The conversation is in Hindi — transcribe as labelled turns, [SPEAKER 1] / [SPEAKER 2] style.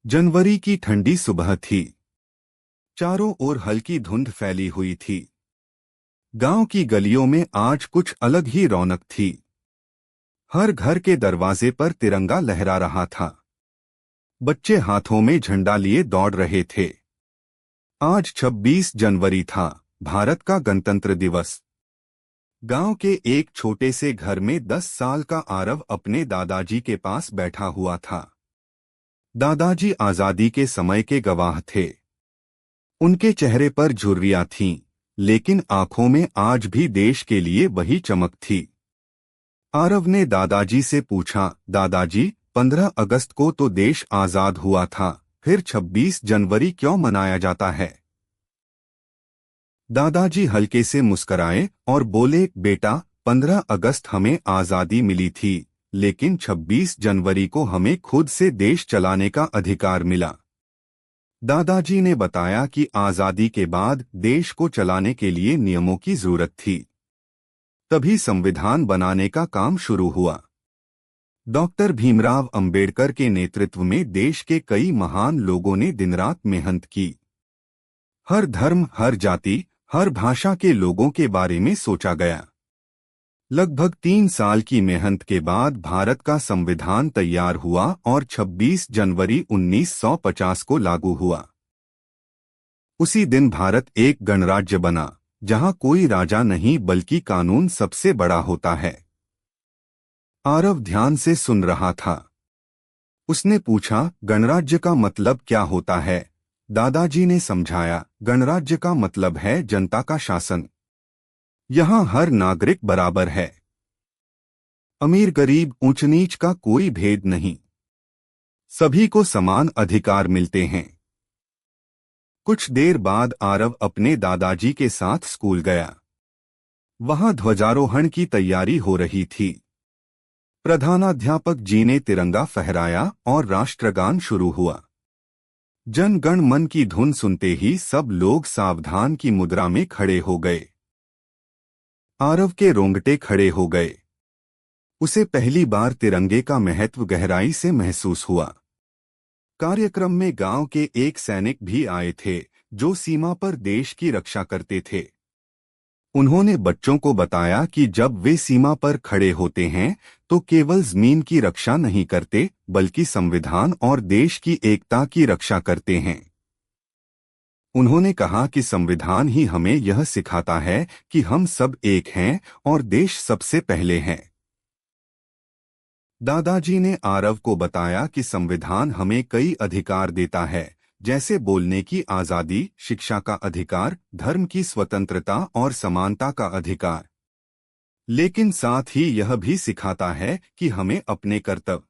[SPEAKER 1] जनवरी की ठंडी सुबह थी। चारों ओर हल्की धुंध फैली हुई थी। गांव की गलियों में आज कुछ अलग ही रौनक थी। हर घर के दरवाजे पर तिरंगा लहरा रहा था। बच्चे हाथों में झंडा लिए दौड़ रहे थे। आज 26 जनवरी था, भारत का गणतंत्र दिवस। गांव के एक छोटे से घर में 10 साल का आरव अपने दादाजी के पास बैठा हुआ था। दादाजी आजादी के समय के गवाह थे। उनके चेहरे पर झुर्रियां थीं, लेकिन आंखों में आज भी देश के लिए वही चमक थी। आरव ने दादाजी से पूछा, दादाजी, 15 अगस्त को तो देश आजाद हुआ था, फिर 26 जनवरी क्यों मनाया जाता है? दादाजी हल्के से मुस्कराए और बोले, बेटा, 15 अगस्त हमें आजादी मिली थी, लेकिन 26 जनवरी को हमें खुद से देश चलाने का अधिकार मिला। दादाजी ने बताया कि आजादी के बाद देश को चलाने के लिए नियमों की जरूरत थी। तभी संविधान बनाने का काम शुरू हुआ। डॉक्टर भीमराव अंबेडकर के नेतृत्व में देश के कई महान लोगों ने दिनरात मेहनत की। हर धर्म, हर जाति, हर भाषा के लोगों के बारे में सोचा गया। लगभग 3 साल की मेहनत के बाद भारत का संविधान तैयार हुआ और 26 जनवरी 1950 को लागू हुआ। उसी दिन भारत एक गणराज्य बना, जहां कोई राजा नहीं बल्कि कानून सबसे बड़ा होता है। आरव ध्यान से सुन रहा था। उसने पूछा, गणराज्य का मतलब क्या होता है? दादाजी ने समझाया, गणराज्य का मतलब है जनता का शासन। यहाँ हर नागरिक बराबर है। अमीर गरीब, ऊंच नीच का कोई भेद नहीं। सभी को समान अधिकार मिलते हैं। कुछ देर बाद आरव अपने दादाजी के साथ स्कूल गया। वहां ध्वजारोहण की तैयारी हो रही थी। प्रधानाध्यापक जी ने तिरंगा फहराया और राष्ट्रगान शुरू हुआ। जन गण मन की धुन सुनते ही सब लोग सावधान की मुद्रा में खड़े हो गए। आरव के रोंगटे खड़े हो गए। उसे पहली बार तिरंगे का महत्व गहराई से महसूस हुआ। कार्यक्रम में गांव के एक सैनिक भी आए थे, जो सीमा पर देश की रक्षा करते थे। उन्होंने बच्चों को बताया कि जब वे सीमा पर खड़े होते हैं तो केवल जमीन की रक्षा नहीं करते, बल्कि संविधान और देश की एकता की रक्षा करते हैं। उन्होंने कहा कि संविधान ही हमें यह सिखाता है कि हम सब एक हैं और देश सबसे पहले है। दादाजी ने आरव को बताया कि संविधान हमें कई अधिकार देता है, जैसे बोलने की आजादी, शिक्षा का अधिकार, धर्म की स्वतंत्रता और समानता का अधिकार। लेकिन साथ ही यह भी सिखाता है कि हमें अपने कर्तव्य,